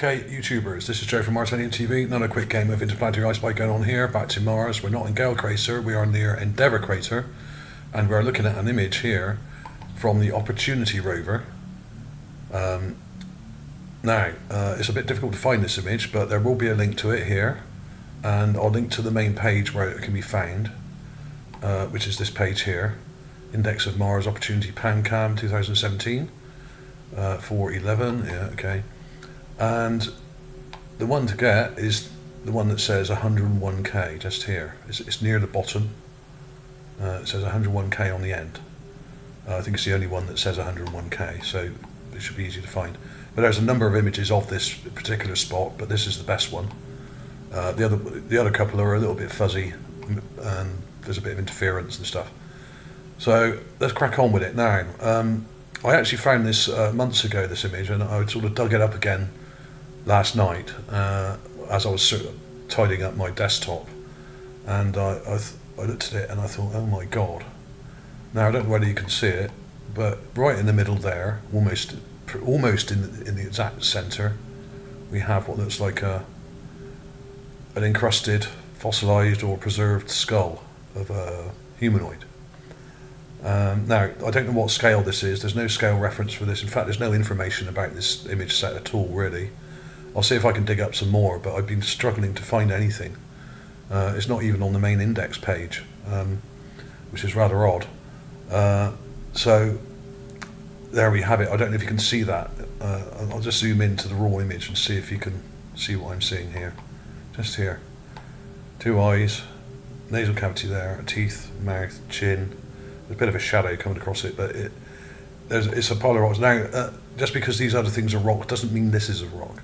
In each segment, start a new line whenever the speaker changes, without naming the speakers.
Okay, YouTubers, this is Joe from ArtAlienTV. Another quick game of interplanetary ice bike going on here, back to Mars. We're not in Gale Crater, we are near Endeavour Crater, and we're looking at an image here from the Opportunity Rover. Now, it's a bit difficult to find this image, but there will be a link to it here, and I'll link to the main page where it can be found, which is this page here, Index of Mars Opportunity PanCam 2017, 411, yeah, okay. And the one to get is the one that says 101k, just here. It's near the bottom. It says 101k on the end. I think it's the only one that says 101k, so it should be easy to find. But there's a number of images of this particular spot, but this is the best one. The other couple are a little bit fuzzy, and there's a bit of interference and stuff. So let's crack on with it now. I actually found this months ago, this image, and I sort of dug it up again last night as I was sort of tidying up my desktop, and I looked at it and I thought, oh my god. Now I don't know whether you can see it, but right in the middle there, almost in the exact centre, we have what looks like an encrusted, fossilised or preserved skull of a humanoid. Now, I don't know what scale this is. There's no scale reference for this. In fact, there's no information about this image set at all, really. I'll see if I can dig up some more, but I've been struggling to find anything. It's not even on the main index page, which is rather odd. So there we have it. I don't know if you can see that. I'll just zoom into the raw image and see if you can see what I'm seeing here. Just here. 2 eyes, nasal cavity there, teeth, mouth, chin. There's a bit of a shadow coming across it, but it's a pile of rocks. Now, just because these other things are rock doesn't mean this is a rock.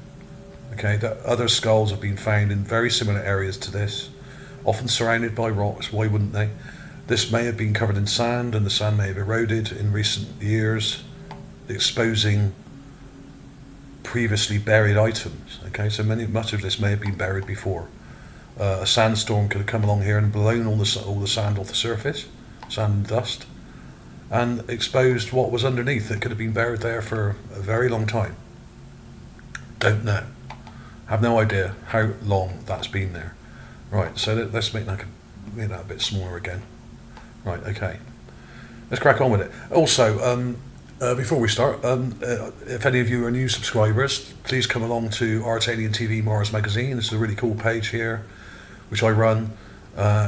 Okay, other skulls have been found in very similar areas to this, often surrounded by rocks. Why wouldn't they? This may have been covered in sand, and the sand may have eroded in recent years, exposing previously buried items. Okay, so much of this may have been buried before. A sandstorm could have come along here and blown all the sand off the surface, sand and dust, and exposed what was underneath that could have been buried there for a very long time. Don't know. Have no idea how long that's been there. Right, so let's make that a bit smaller again. Right, okay. Let's crack on with it. Also, before we start, if any of you are new subscribers, please come along to ArtAlienTV Mars Magazine. This is a really cool page here, which I run.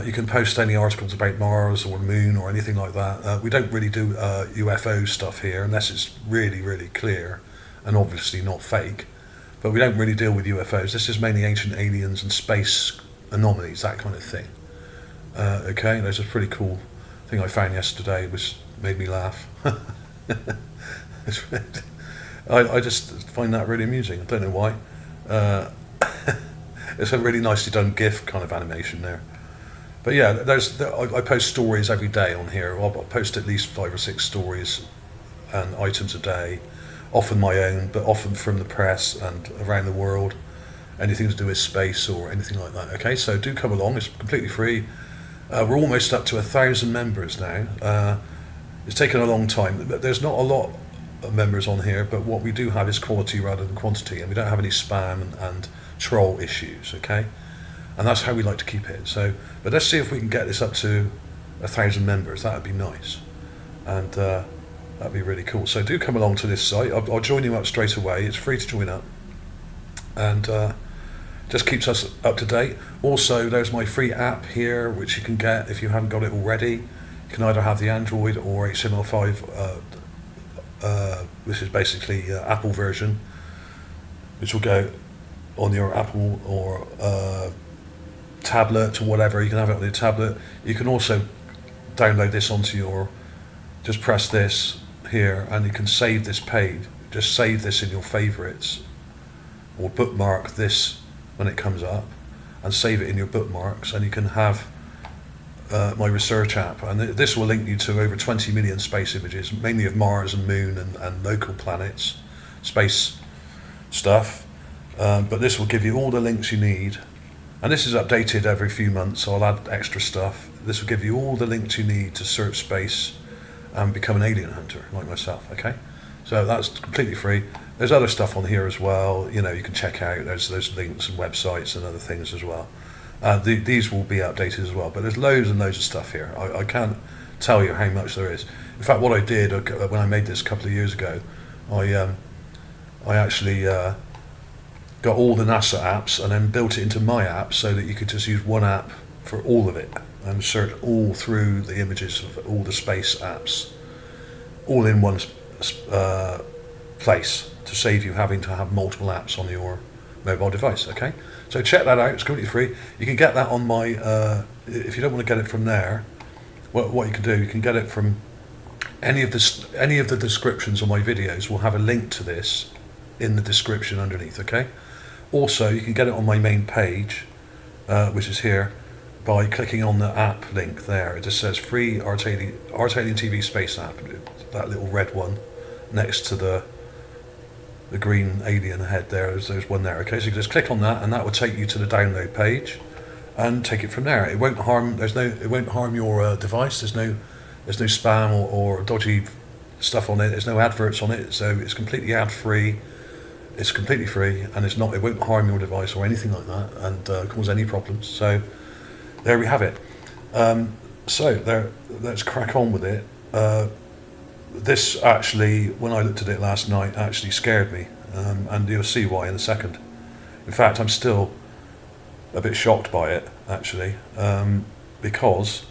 You can post any articles about Mars or the Moon or anything like that. We don't really do UFO stuff here unless it's really, really clear and obviously not fake. But we don't really deal with UFOs. This is mainly ancient aliens and space anomalies, that kind of thing. Okay, there's a pretty cool thing I found yesterday which made me laugh. I just find that really amusing. I don't know why. It's a really nicely done GIF kind of animation there. But yeah, I post stories every day on here. I'll post at least 5 or 6 stories and items a day, often my own, but often from the press and around the world, anything to do with space or anything like that. Okay, so do come along. It's completely free. We're almost up to 1,000 members now. It's taken a long time. There's not a lot of members on here, but what we do have is quality rather than quantity, and we don't have any spam and troll issues. Okay. And that's how we like to keep it. So, but let's see if we can get this up to 1,000 members. That would be nice, and that'd be really cool. So do come along to this site. I'll join you up straight away. It's free to join up, and just keeps us up to date. Also, there's my free app here, which you can get if you haven't got it already. You can either have the Android or HTML5. This is basically Apple version, which will go on your Apple or tablet or whatever. You can have it on your tablet. You can also download this onto your, just press this here and you can save this page. Just save this in your favorites or bookmark this when it comes up and save it in your bookmarks, and you can have my research app, and this will link you to over 20 million space images, mainly of Mars and Moon and local planets, space stuff, but this will give you all the links you need. And this is updated every few months, so I'll add extra stuff. This will give you all the links you need to search space and become an alien hunter like myself, okay? So that's completely free. There's other stuff on here as well, you know, you can check out. There's links and websites and other things as well. These will be updated as well, but there's loads and loads of stuff here. I can't tell you how much there is. In fact, what I did when I made this a couple of years ago, I actually got all the NASA apps and then built it into my app so that you could just use one app for all of it and search all through the images of all the space apps, all in one place, to save you having to have multiple apps on your mobile device. Okay, so check that out. It's completely free. You can get that on my if you don't want to get it from there, what you can do, you can get it from any of the descriptions on my videos will have a link to this in the description underneath. Okay, also you can get it on my main page, which is here, by clicking on the app link there. It just says free ArtAlienTV space app, that little red one next to the green alien head there. There's one there. Okay, so you can just click on that and that will take you to the download page and take it from there. It won't harm, it won't harm your device. There's no spam or dodgy stuff on it. There's no adverts on it, so it's completely ad free. It's completely free, and it won't harm your device or anything like that and cause any problems. So there we have it. Let's crack on with it. This actually, when I looked at it last night, actually scared me, and you'll see why in a second. In fact, I'm still a bit shocked by it, actually, because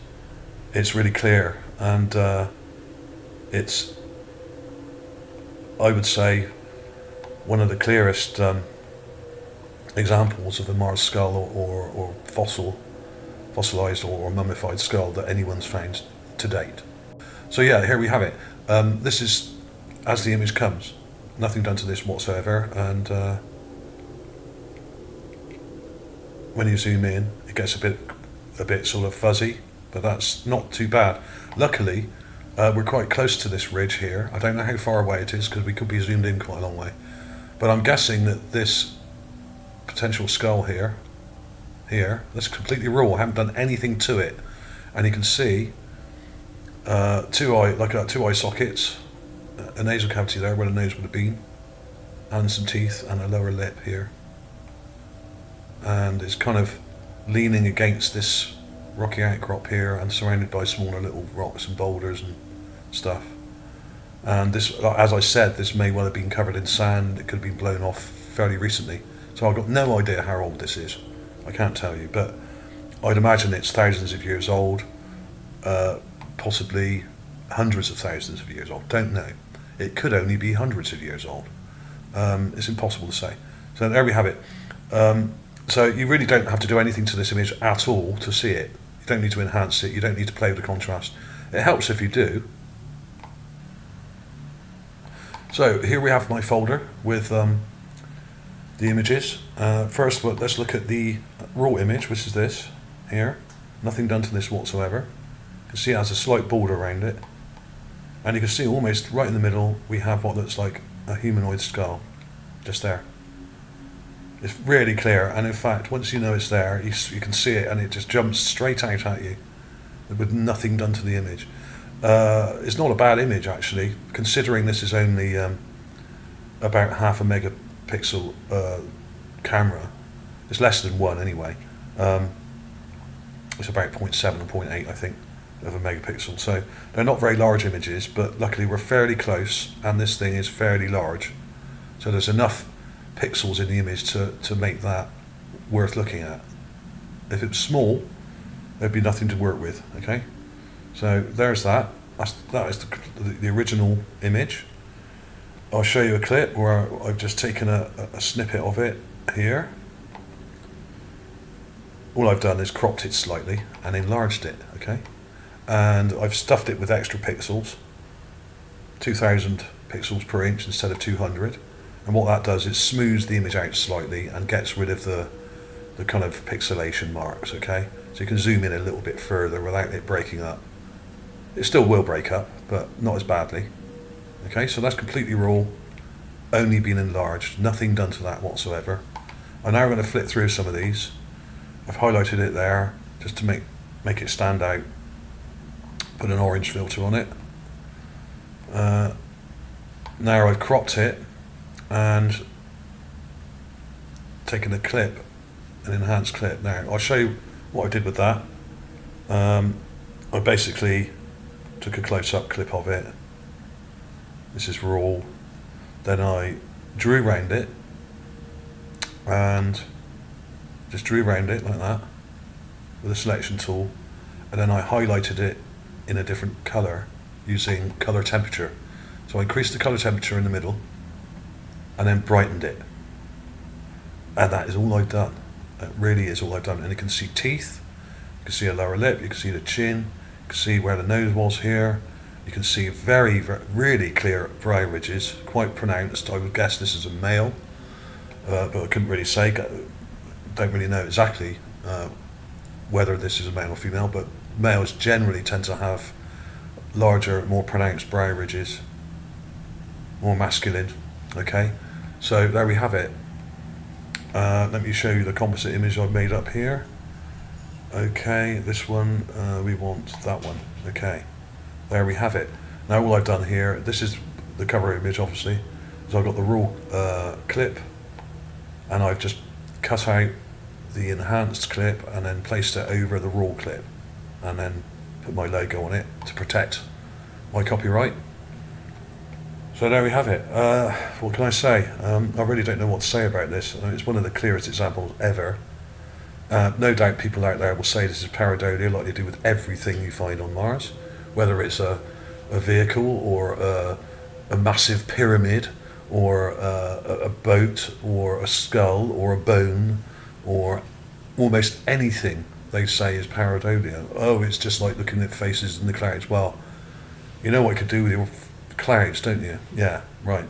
it's really clear, and it's, I would say, one of the clearest examples of a Mars skull or fossilized or mummified skull that anyone's found to date. So yeah, here we have it. This is as the image comes. Nothing done to this whatsoever, and when you zoom in, it gets a bit sort of fuzzy, but that's not too bad. Luckily, we're quite close to this ridge here. I don't know how far away it is because we could be zoomed in quite a long way, but I'm guessing that this potential skull here, that's completely raw. I haven't done anything to it, and you can see two eye sockets, a nasal cavity there where the nose would have been, and some teeth and a lower lip here, and it's kind of leaning against this rocky outcrop here and surrounded by smaller little rocks and boulders and stuff. And this, as I said, this may well have been covered in sand. It could have been blown off fairly recently, so I've got no idea how old this is. I can't tell you, but I'd imagine it's thousands of years old, possibly hundreds of thousands of years old. Don't know. It could only be hundreds of years old. It's impossible to say. So there we have it. So you really don't have to do anything to this image at all to see it. You don't need to enhance it. You don't need to play with the contrast. It helps if you do. So here we have my folder with the images. First, let's look at the raw image, which is this here. Nothing done to this whatsoever. You can see it has a slight border around it, and you can see almost right in the middle we have what looks like a humanoid skull, just there. It's really clear, and in fact, once you know it's there, you can see it, and it just jumps straight out at you with nothing done to the image. It's not a bad image, actually, considering this is only about half a megapixel camera. It's less than one anyway. It's about 0.7 or 0.8, I think, of a megapixel. So they're not very large images, but luckily we're fairly close, and this thing is fairly large. So there's enough pixels in the image to make that worth looking at. If it was small, there'd be nothing to work with. Okay, so there's that. That is the original image. I'll show you a clip where I've just taken a snippet of it here. All I've done is cropped it slightly and enlarged it. Okay, and I've stuffed it with extra pixels, 2000 pixels per inch instead of 200. And what that does is smooths the image out slightly and gets rid of the kind of pixelation marks. Okay, so you can zoom in a little bit further without it breaking up. It still will break up, but not as badly. Okay, so that's completely raw, only been enlarged, nothing done to that whatsoever. I'm now going to flip through some of these. I've highlighted it there just to make it stand out. Put an orange filter on it. Now I've cropped it and taken a clip, an enhanced clip. Now I'll show you what I did with that. I basically took a close-up clip of it. This is raw. Then I drew around it and just drew around it like that with a selection tool, and then I highlighted it in a different colour using colour temperature. So I increased the colour temperature in the middle and then brightened it, and that is all I've done. That really is all I've done. And you can see teeth, you can see a lower lip, you can see the chin, you can see where the nose was here, you can see very, really clear brow ridges, quite pronounced. I would guess this is a male, but I couldn't really say, don't really know exactly whether this is a male or female, but males generally tend to have larger, more pronounced brow ridges, more masculine. Okay, so there we have it. Let me show you the composite image I've made up here. Okay, this one, we want that one. Okay, there we have it. Now all I've done here, this is the cover image obviously, so I've got the raw clip, and I've just cut out the enhanced clip and then placed it over the raw clip, and then put my logo on it to protect my copyright. So there we have it. What can I say? I really don't know what to say about this. It's one of the clearest examples ever. No doubt people out there will say this is pareidolia, like they do with everything you find on Mars, whether it's a vehicle or a massive pyramid or a boat or a skull or a bone or almost anything they say is pareidolia. Oh, it's just like looking at faces in the clouds. Well, you know what you could do with your clouds, don't you? Yeah, right.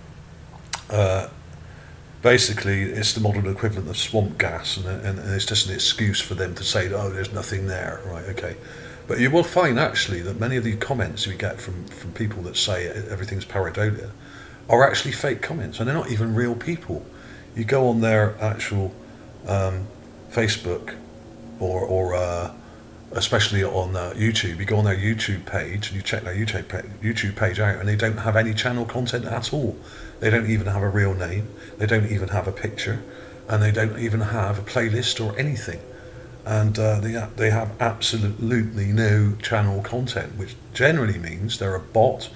Basically, it's the modern equivalent of swamp gas, and it's just an excuse for them to say, oh, there's nothing there. Right, okay. But you will find, actually, that many of the comments we get from people that say everything's pareidolia are actually fake comments, and they're not even real people. You go on their actual Facebook or especially on YouTube, you go on their YouTube page and you check their YouTube page out, and they don't have any channel content at all. They don't even have a real name, they don't even have a picture, and they don't even have a playlist or anything. And they have absolutely no channel content, which generally means they're a bot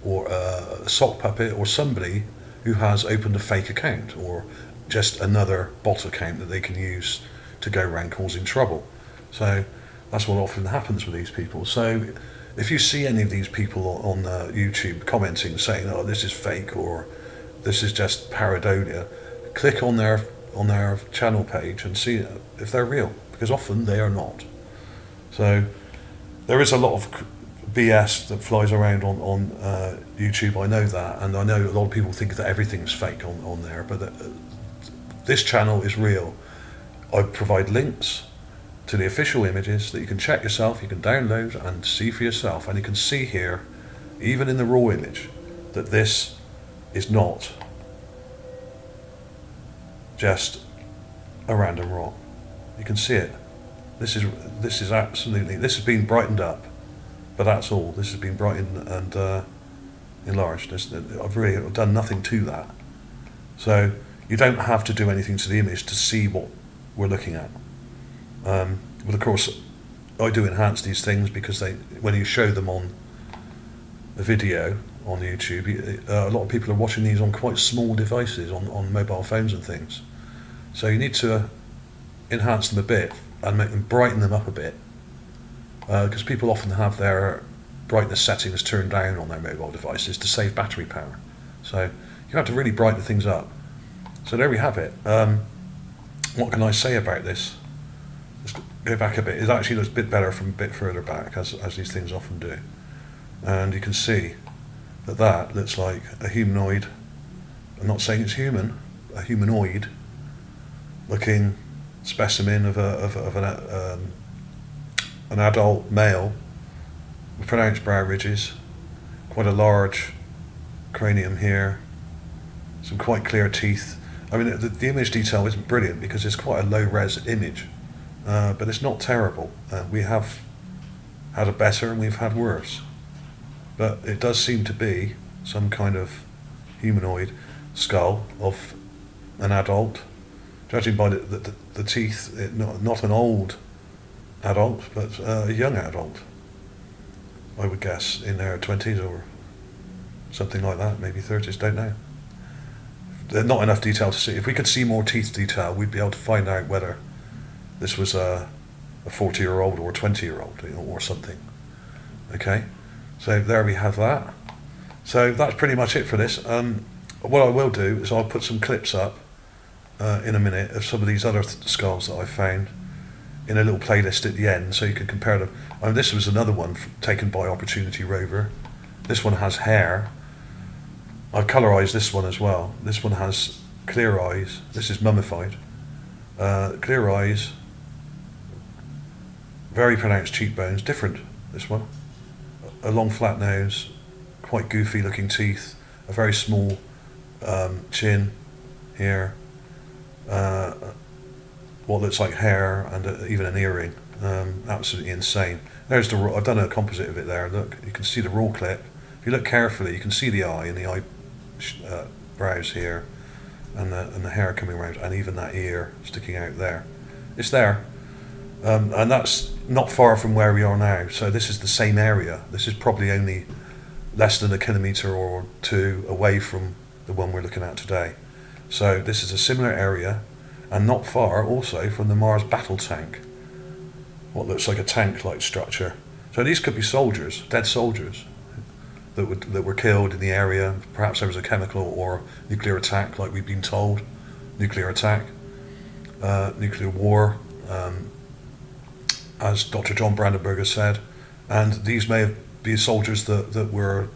or a sock puppet or somebody who has opened a fake account or just another bot account that they can use to go around causing trouble. So that's what often happens with these people. So if you see any of these people on YouTube commenting saying, oh, this is fake or this is just pareidolia, click on their channel page and see if they're real, because often they are not. So there is a lot of BS that flies around on YouTube, I know that, and I know a lot of people think that everything's fake on there, but this channel is real. I provide links to the official images that you can check yourself, you can download and see for yourself, and you can see here, even in the raw image, that this is not just a random rock. You can see it. This is absolutely, this has been brightened up, but that's all. This has been brightened and enlarged. I've really done nothing to that. So you don't have to do anything to the image to see what we're looking at. But of course, I do enhance these things because when you show them on a video on YouTube, a lot of people are watching these on quite small devices, on mobile phones and things. So you need to enhance them a bit and make them brighten them up a bit, because people often have their brightness settings turned down on their mobile devices to save battery power. So you have to really brighten things up. So there we have it. What can I say about this? Let's go back a bit. It actually looks a bit better from a bit further back, as these things often do. And you can see that looks like a humanoid. I'm not saying it's human, a humanoid looking specimen of an adult male with pronounced brow ridges, quite a large cranium here, some quite clear teeth. I mean, the image detail isn't brilliant because it's quite a low-res image, but it's not terrible. We have had a better and we've had worse, but it does seem to be some kind of humanoid skull of an adult, judging by the teeth, not an old adult, but a young adult, I would guess, in their 20s or something like that, maybe 30s, don't know. There's not enough detail to see. If we could see more teeth detail, we'd be able to find out whether this was a 40-year-old or a 20-year-old, or something. Okay, so there we have that. So that's pretty much it for this. What I will do is I'll put some clips up in a minute of some of these other skulls that I found in a little playlist at the end, so you can compare them. This was another one taken by Opportunity Rover. This one has hair. I've colorized this one as well. This one has clear eyes. This is mummified. Clear eyes, very pronounced cheekbones, different, this one. A long flat nose, quite goofy looking teeth, a very small chin here, what looks like hair, and even an earring. Absolutely insane. There's the I've done a composite of it there. Look, you can see the raw clip. If you look carefully, you can see the eye and the eyebrows here, and the hair coming around, and even that ear sticking out there. It's there, and that's not far from where we are now. So this is the same area. This is probably only less than a kilometre or two away from the one we're looking at today. So this is a similar area, and not far also from the Mars battle tank, what looks like a tank-like structure. So these could be soldiers, dead soldiers, that were killed in the area. Perhaps there was a chemical or nuclear attack, like we've been told. Nuclear attack, nuclear war, as Dr. John Brandenburger said. And these may have been soldiers that were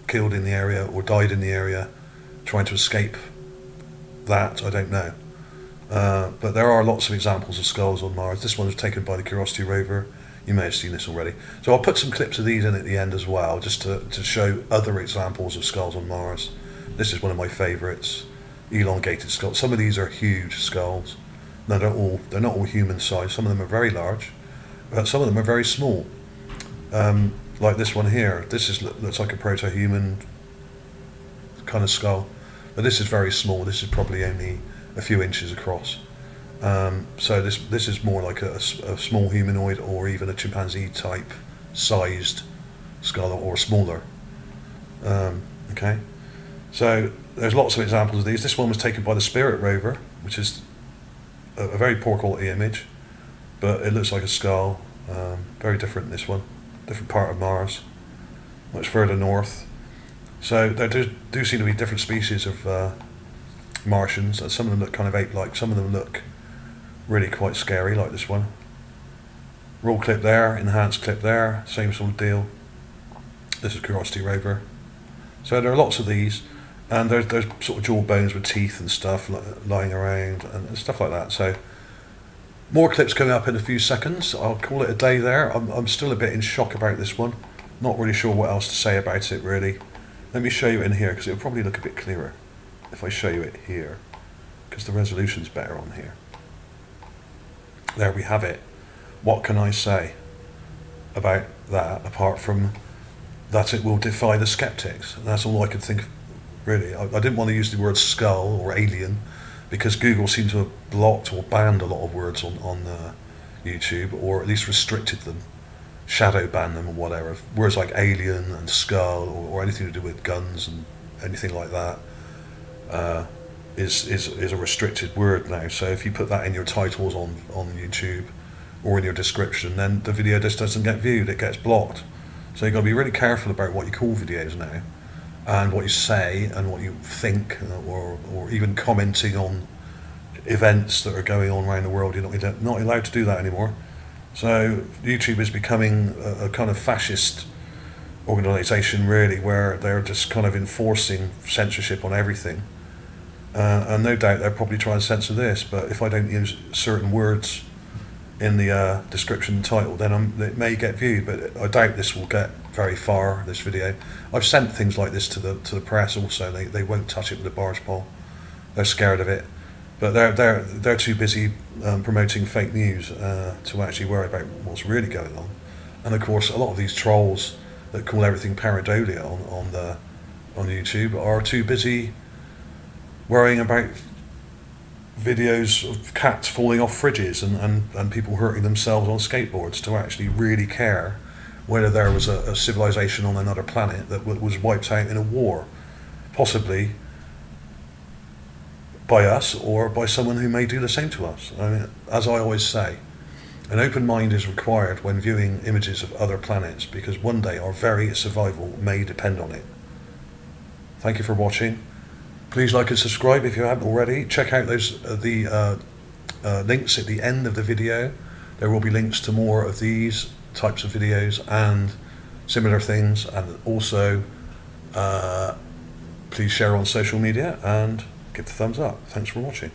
killed in the area or died in the area trying to escape that, I don't know. But there are lots of examples of skulls on Mars. This one was taken by the Curiosity rover. You may have seen this already. So I'll put some clips of these in at the end as well, just to show other examples of skulls on Mars. This is one of my favourites, elongated skulls. Some of these are huge skulls. No, they're not all human size. Some of them are very large, but some of them are very small. Like this one here. This looks like a proto-human kind of skull, but this is very small. This is probably only a few inches across. So this is more like a small humanoid, or even a chimpanzee type sized skull, or smaller. Okay, so there's lots of examples of these. This one was taken by the Spirit rover, which is a very poor quality image, but it looks like a skull. Very different, this one, different part of Mars, much further north. So there do seem to be different species of Martians, and some of them look kind of ape-like, some of them look really quite scary, like this one. Raw clip there, enhanced clip there, same sort of deal. This is Curiosity rover. So there are lots of these, and there's sort of jaw bones with teeth and stuff lying around and stuff like that. So more clips coming up in a few seconds. I'll call it a day there. I'm still a bit in shock about this one. Not really sure what else to say about it, really. Let me show you in here, because it'll probably look a bit clearer if I show you it here, because the resolution's better on here. There we have it. What can I say about that, apart from that it will defy the skeptics? And that's all I could think of, really. I didn't want to use the word skull or alien, because Google seemed to have blocked or banned a lot of words on YouTube, or at least restricted them, shadow banned them or whatever. Words like alien and skull, or anything to do with guns and anything like that, is a restricted word now. So if you put that in your titles on YouTube or in your description, then the video just doesn't get viewed, it gets blocked. So you've got to be really careful about what you call videos now, and what you say and what you think, or even commenting on events that are going on around the world. You're not allowed to do that anymore. So YouTube is becoming a kind of fascist organisation, really, where they're just kind of enforcing censorship on everything. And no doubt they're probably trying to censor this, but if I don't use certain words in the description and title, then it may get viewed, but I doubt this will get very far, this video. I've sent things like this to the press also. They won't touch it with a barge pole. They're scared of it, but they're too busy promoting fake news to actually worry about what's really going on. And of course, a lot of these trolls that call everything pareidolia on YouTube are too busy worrying about videos of cats falling off fridges and people hurting themselves on skateboards to actually really care whether there was a civilization on another planet that was wiped out in a war, possibly by us or by someone who may do the same to us. I mean, as I always say, an open mind is required when viewing images of other planets, because one day our very survival may depend on it. Thank you for watching. Please like and subscribe if you haven't already. Check out those links at the end of the video. There will be links to more of these types of videos and similar things, and also please share on social media and give the thumbs up. Thanks for watching.